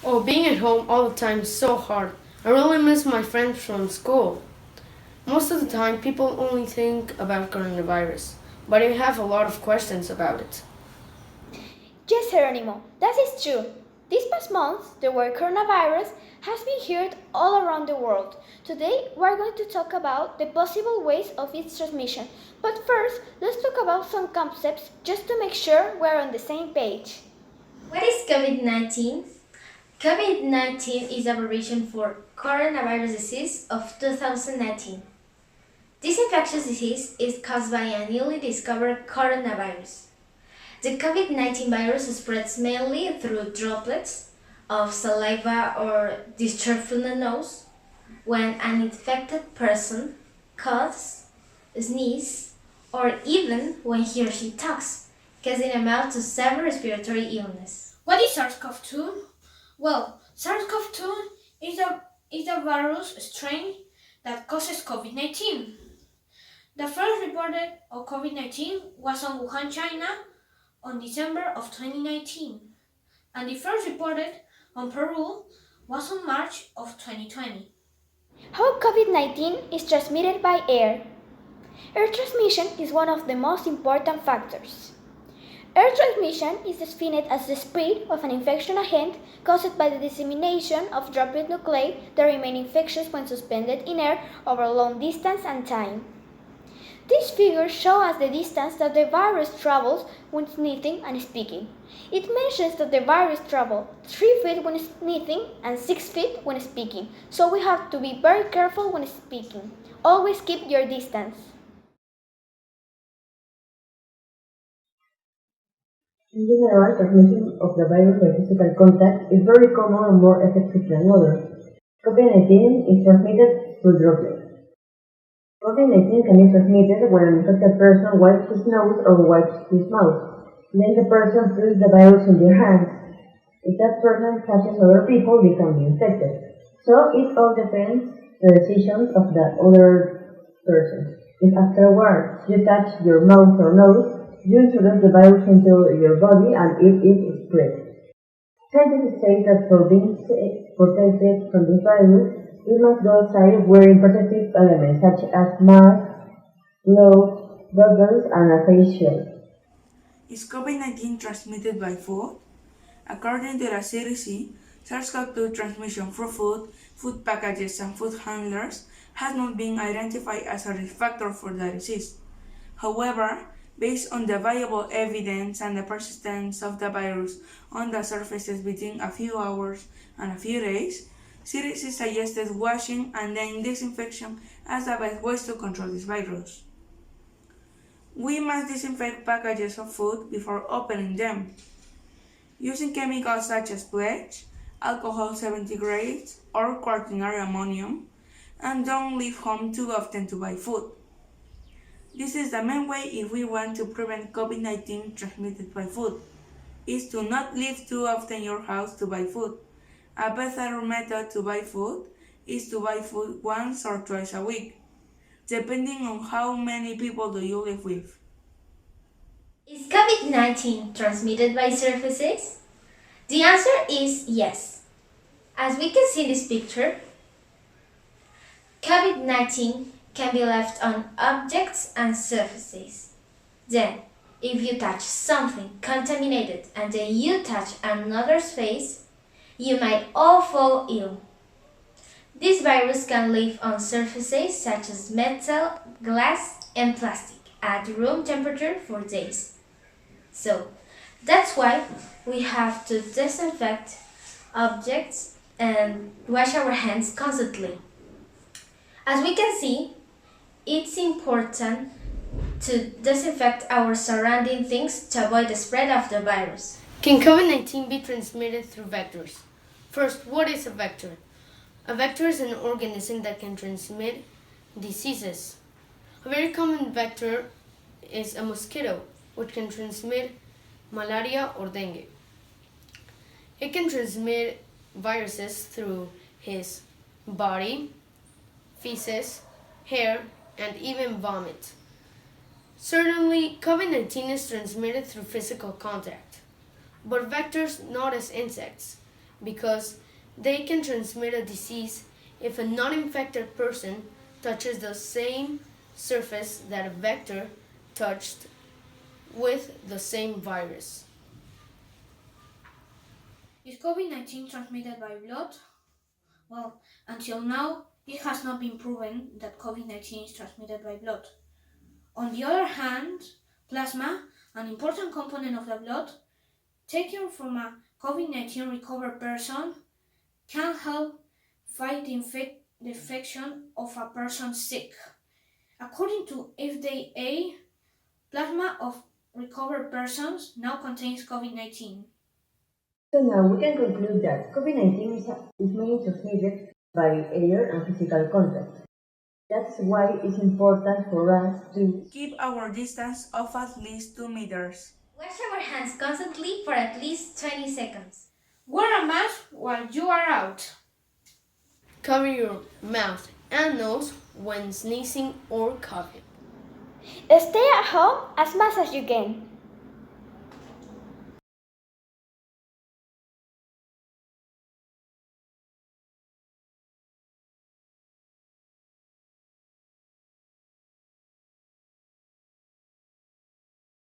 Oh, being at home all the time is so hard. I really miss my friends from school. Most of the time, people only think about coronavirus, but I have a lot of questions about it. Yes, Geronimo, that is true. This past month, the word coronavirus has been heard all around the world. Today, we are going to talk about the possible ways of its transmission. But first, let's talk about some concepts just to make sure we're on the same page. What is COVID-19? COVID-19 is abbreviation for coronavirus disease of 2019. This infectious disease is caused by a newly discovered coronavirus. The COVID-19 virus spreads mainly through droplets of saliva or discharge from the nose when an infected person coughs, sneezes, or even when he or she talks, causing amount to severe respiratory illness. What is SARS-CoV-2? Well, SARS-CoV-2 is a virus strain that causes COVID-19. The first reported of COVID-19 was on Wuhan, China on December of 2019, and the first reported on Peru was on March of 2020. How COVID-19 is transmitted by air. Air transmission is one of the most important factors. Air transmission is defined as the spread of an infection agent caused by the dissemination of droplet nuclei that remain infectious when suspended in air over a long distance and time. These figures show us the distance that the virus travels when sneezing and speaking. It mentions that the virus travels 3 feet when sneezing and 6 feet when speaking, so we have to be very careful when speaking. Always keep your distance. In general, transmission of the virus by physical contact is very common and more effective than others. COVID-19 is transmitted through droplets. COVID-19 can be transmitted when an infected person wipes his nose or wipes his mouth. Then the person puts the virus in their hands. If that person touches other people, they can be infected. So it all depends the decisions of the other person. If afterwards you touch your mouth or nose, you introduce the virus into your body and it spreads. Scientists say that for being protected from this virus, we must go outside wearing protective elements such as masks, gloves, goggles, and a face shield. Is COVID-19 transmitted by food? According to the CDC, SARS-CoV-2 transmission through food, food packages, and food handlers has not been identified as a risk factor for the disease. However, based on the viable evidence and the persistence of the virus on the surfaces between a few hours and a few days, CDC suggested washing and then disinfection as the best ways to control this virus. We must disinfect packages of food before opening them, using chemicals such as bleach, alcohol 70 grades, or quaternary ammonium, and don't leave home too often to buy food. This is the main way if we want to prevent COVID-19 transmitted by food, is to not leave too often your house to buy food. A better method to buy food is to buy food once or twice a week, depending on how many people do you live with. Is COVID-19 transmitted by surfaces? The answer is yes. As we can see in this picture, COVID-19 can be left on objects and surfaces. Then, if you touch something contaminated and then you touch another's face, you might all fall ill. This virus can live on surfaces such as metal, glass, and plastic at room temperature for days. So, that's why we have to disinfect objects and wash our hands constantly. As we can see, it's important to disinfect our surrounding things to avoid the spread of the virus. Can COVID-19 be transmitted through vectors? First, what is a vector? A vector is an organism that can transmit diseases. A very common vector is a mosquito, which can transmit malaria or dengue. It can transmit viruses through his body, feces, hair, and even vomit. Certainly, COVID-19 is transmitted through physical contact, but vectors not as insects. because they can transmit a disease if a non-infected person touches the same surface that a vector touched with the same virus. Is COVID-19 transmitted by blood? Well, until now, it has not been proven that COVID-19 is transmitted by blood. On the other hand, plasma, an important component of the blood, taken from a COVID-19 recovered person, can help fight the infection of a person sick. According to FDA, plasma of recovered persons now contains COVID-19. So now we can conclude that COVID-19 is mainly transmitted by air and physical contact. That's why it's important for us to Keep our distance of at least 2 meters. Wash our hands constantly for at least 20 seconds. Wear a mask while you are out. Cover your mouth and nose when sneezing or coughing. Stay at home as much as you can.